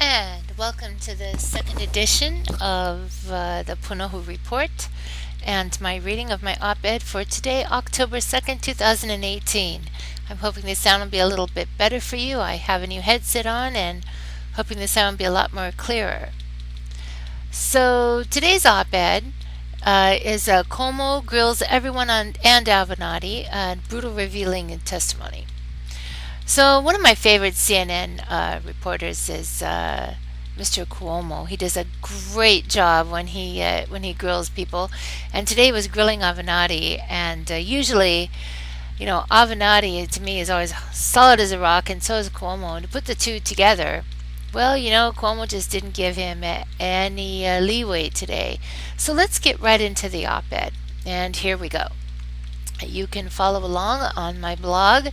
And welcome to the second edition of the Punohu Report and my reading of my op-ed for today, October 2nd, 2018. I'm hoping the sound will be a little bit better for you. I have a new headset on and hoping the sound will be a lot more clearer. So today's op-ed is Cuomo grills everyone on and Avenatti, brutal revealing in testimony. So one of my favorite CNN reporters is Mr. Cuomo. He does a great job when he grills people, and today was grilling Avenatti. And usually, Avenatti to me is always solid as a rock, and so is Cuomo. And to put the two together, well, Cuomo just didn't give him any leeway today. So let's get right into the op-ed, and here we go. You can follow along on my blog.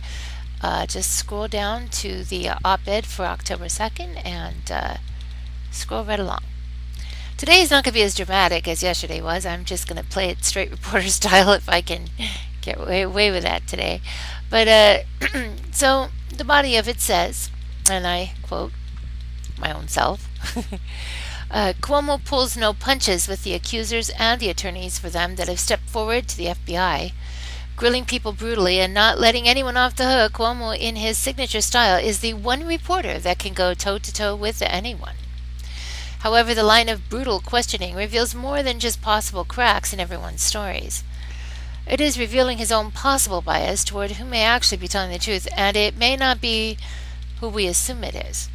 Just scroll down to the op-ed for October 2nd and scroll right along. Today is not going to be as dramatic as yesterday was. I'm just going to play it straight reporter style if I can get away with that today. But so the body of it says, and I quote my own self, Cuomo pulls no punches with the accusers and the attorneys for them that have stepped forward to the FBI. Grilling people brutally and not letting anyone off the hook, Cuomo, in his signature style, is the one reporter that can go toe-to-toe with anyone. However, the line of brutal questioning reveals more than just possible cracks in everyone's stories. It is revealing his own possible bias toward who may actually be telling the truth, and it may not be who we assume it is.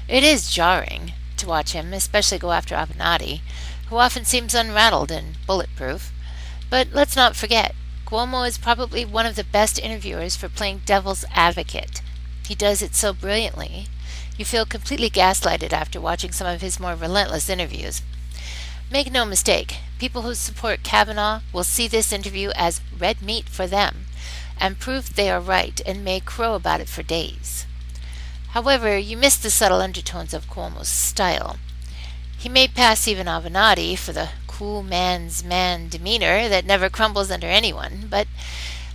It is jarring to watch him, especially go after Avenatti, who often seems unrattled and bulletproof. But let's not forget, Cuomo is probably one of the best interviewers for playing devil's advocate. He does it so brilliantly. You feel completely gaslighted after watching some of his more relentless interviews. Make no mistake, people who support Kavanaugh will see this interview as red meat for them, and proof they are right and may crow about it for days. However, you miss the subtle undertones of Cuomo's style. He may pass even Avenatti for the cool man's man demeanor that never crumbles under anyone, but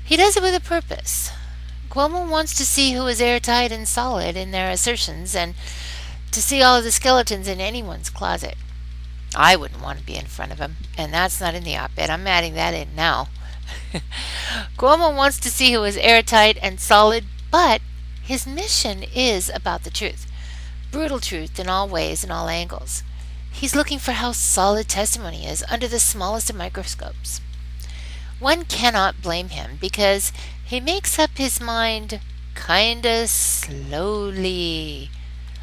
he does it with a purpose. Cuomo wants to see who is airtight and solid in their assertions and to see all of the skeletons in anyone's closet. I wouldn't want to be in front of him, and that's not in the op-ed. I'm adding that in now. Cuomo wants to see who is airtight and solid, but his mission is about the truth. Brutal truth in all ways and all angles. He's looking for how solid testimony is under the smallest of microscopes. One cannot blame him because he makes up his mind kinda slowly.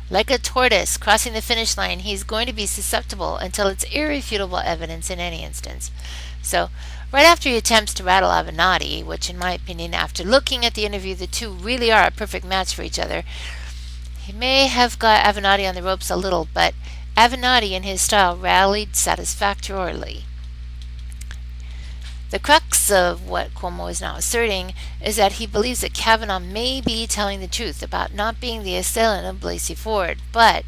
Like a tortoise crossing the finish line, he's going to be susceptible until it's irrefutable evidence in any instance. So, right after he attempts to rattle Avenatti, which in my opinion, after looking at the interview, the two really are a perfect match for each other, he may have got Avenatti on the ropes a little, but Avenatti in his style rallied satisfactorily. The crux of what Cuomo is now asserting is that he believes that Kavanaugh may be telling the truth about not being the assailant of Blasey Ford, but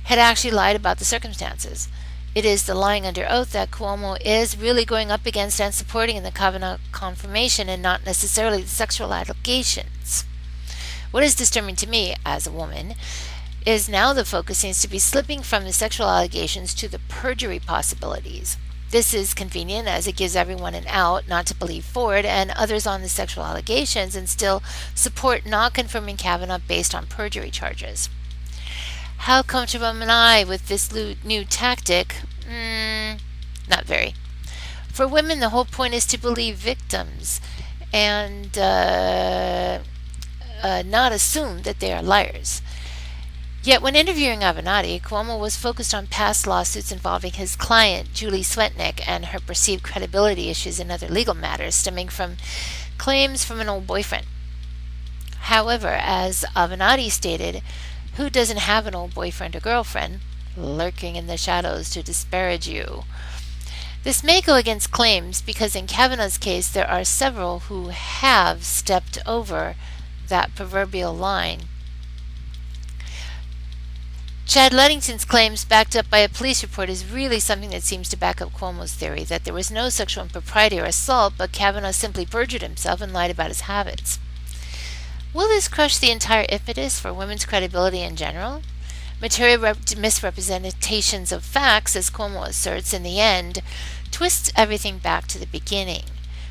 had actually lied about the circumstances. It is the lying under oath that Cuomo is really going up against and supporting in the Kavanaugh confirmation and not necessarily the sexual allegations. What is disturbing to me as a woman is now the focus seems to be slipping from the sexual allegations to the perjury possibilities. This is convenient as it gives everyone an out not to believe Ford and others on the sexual allegations and still support not confirming Kavanaugh based on perjury charges. How comfortable am I with this new tactic? Not very. For women, the whole point is to believe victims and not assume that they are liars. Yet when interviewing Avenatti, Cuomo was focused on past lawsuits involving his client, Julie Swetnick, and her perceived credibility issues and other legal matters stemming from claims from an old boyfriend. However, as Avenatti stated, who doesn't have an old boyfriend or girlfriend lurking in the shadows to disparage you? This may go against claims because in Kavanaugh's case there are several who have stepped over that proverbial line. Chad Ludington's claims, backed up by a police report, is really something that seems to back up Cuomo's theory that there was no sexual impropriety or assault, but Kavanaugh simply perjured himself and lied about his habits. Will this crush the entire impetus for women's credibility in general? Material misrepresentations of facts, as Cuomo asserts in the end, twists everything back to the beginning.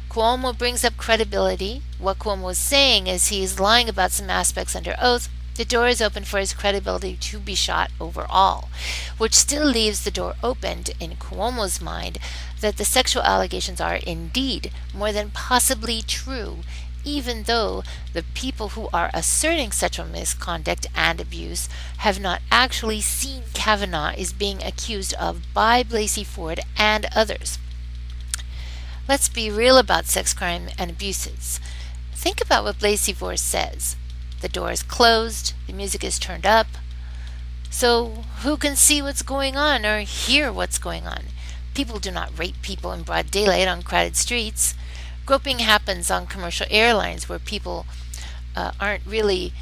Cuomo brings up credibility. What Cuomo is saying is he's lying about some aspects under oath. The door is open for his credibility to be shot overall, which still leaves the door opened in Cuomo's mind that the sexual allegations are indeed more than possibly true, even though the people who are asserting sexual misconduct and abuse have not actually seen Kavanaugh is being accused of by Blasey Ford and others. Let's be real about sex crime and abuses. Think about what Blasey Ford says. The door is closed, the music is turned up, so who can see what's going on or hear what's going on? People do not rape people in broad daylight on crowded streets. Groping happens on commercial airlines where people aren't really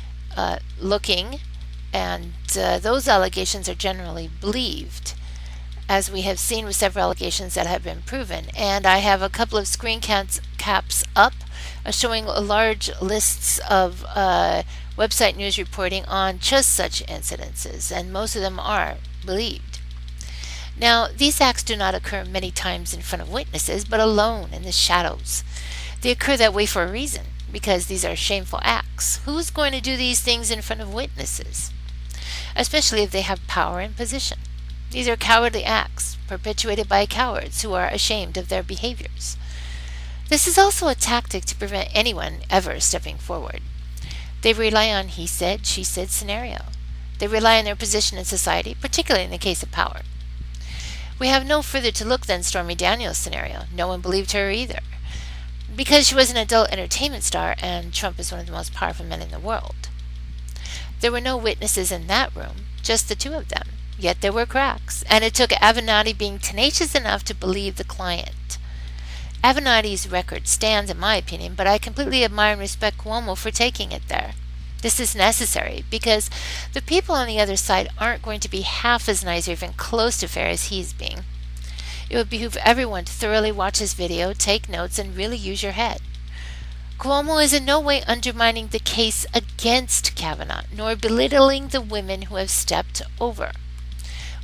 looking, and those allegations are generally believed, as we have seen with several allegations that have been proven. And I have a couple of screen caps up showing large lists of website news reporting on just such incidences, and most of them are believed. Now, these acts do not occur many times in front of witnesses, but alone in the shadows. They occur that way for a reason, because these are shameful acts. Who's going to do these things in front of witnesses? Especially if they have power and position. These are cowardly acts, perpetuated by cowards who are ashamed of their behaviors. This is also a tactic to prevent anyone ever stepping forward. They rely on he said, she said scenario. They rely on their position in society, particularly in the case of power. We have no further to look than Stormy Daniels' scenario. No one believed her either, because she was an adult entertainment star and Trump is one of the most powerful men in the world. There were no witnesses in that room, just the two of them. Yet there were cracks, and it took Avenatti being tenacious enough to believe the client. Avenatti's record stands, in my opinion, but I completely admire and respect Cuomo for taking it there. This is necessary because the people on the other side aren't going to be half as nice or even close to fair as he's being. It would behoove everyone to thoroughly watch his video, take notes, and really use your head. Cuomo is in no way undermining the case against Kavanaugh, nor belittling the women who have stepped over.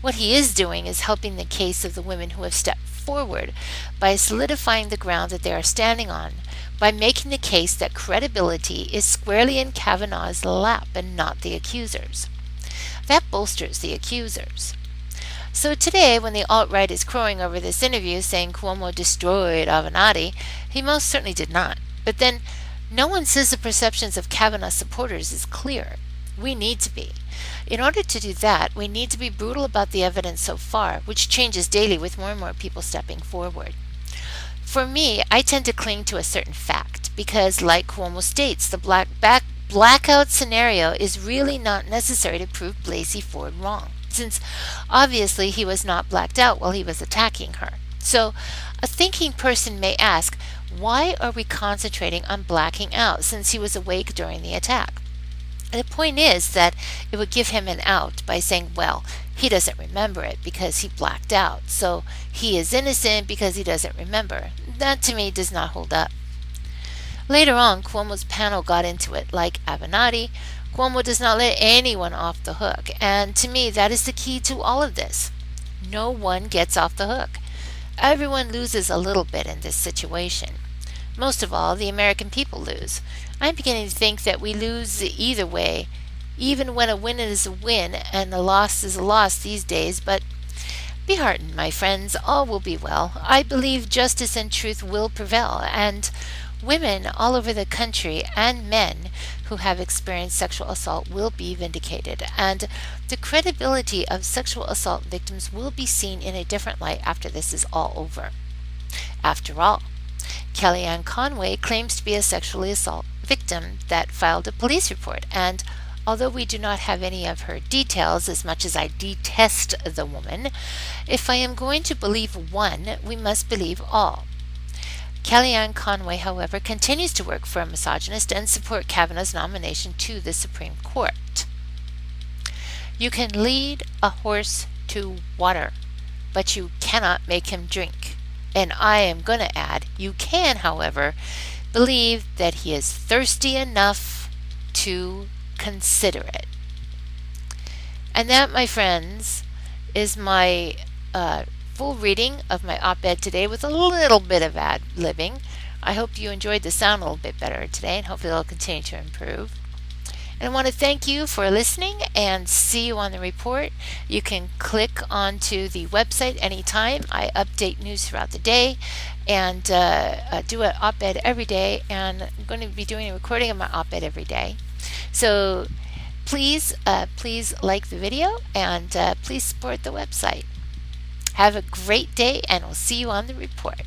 What he is doing is helping the case of the women who have stepped forward by solidifying the ground that they are standing on, by making the case that credibility is squarely in Kavanaugh's lap and not the accusers. That bolsters the accusers. So today, when the alt-right is crowing over this interview saying Cuomo destroyed Avenatti, he most certainly did not. But then, no one says the perceptions of Kavanaugh supporters is clear. We need to be. In order to do that, we need to be brutal about the evidence so far, which changes daily with more and more people stepping forward. For me, I tend to cling to a certain fact, because like Cuomo states, the blackout scenario is really not necessary to prove Blasey Ford wrong, since obviously he was not blacked out while he was attacking her. So a thinking person may ask, why are we concentrating on blacking out since he was awake during the attack? And the point is that it would give him an out by saying, well, he doesn't remember it because he blacked out, so he is innocent because he doesn't remember. That to me does not hold up. Later on, Cuomo's panel got into it. Like Avenatti, Cuomo does not let anyone off the hook, and to me that is the key to all of this. No one gets off the hook. Everyone loses a little bit in this situation. Most of all, the American people lose. I'm beginning to think that we lose either way, even when a win is a win and a loss is a loss these days, but be heartened, my friends, all will be well. I believe justice and truth will prevail, and women all over the country and men who have experienced sexual assault will be vindicated, and the credibility of sexual assault victims will be seen in a different light after this is all over. After all, Kellyanne Conway claims to be a sexually assault victim that filed a police report, and although we do not have any of her details, as much as I detest the woman, if I am going to believe one, we must believe all. Kellyanne Conway, however, continues to work for a misogynist and support Kavanaugh's nomination to the Supreme Court. You can lead a horse to water, but you cannot make him drink. And I am going to add, you can, however, believe that he is thirsty enough to consider it. And that, my friends, is my full reading of my op-ed today with a little bit of ad-libbing. I hope you enjoyed the sound a little bit better today, and hopefully it'll continue to improve. And I want to thank you for listening and see you on the report. You can click onto the website anytime. I update news throughout the day and do an op-ed every day, and I'm going to be doing a recording of my op-ed every day. So please like the video and please support the website. Have a great day, and we'll see you on the report.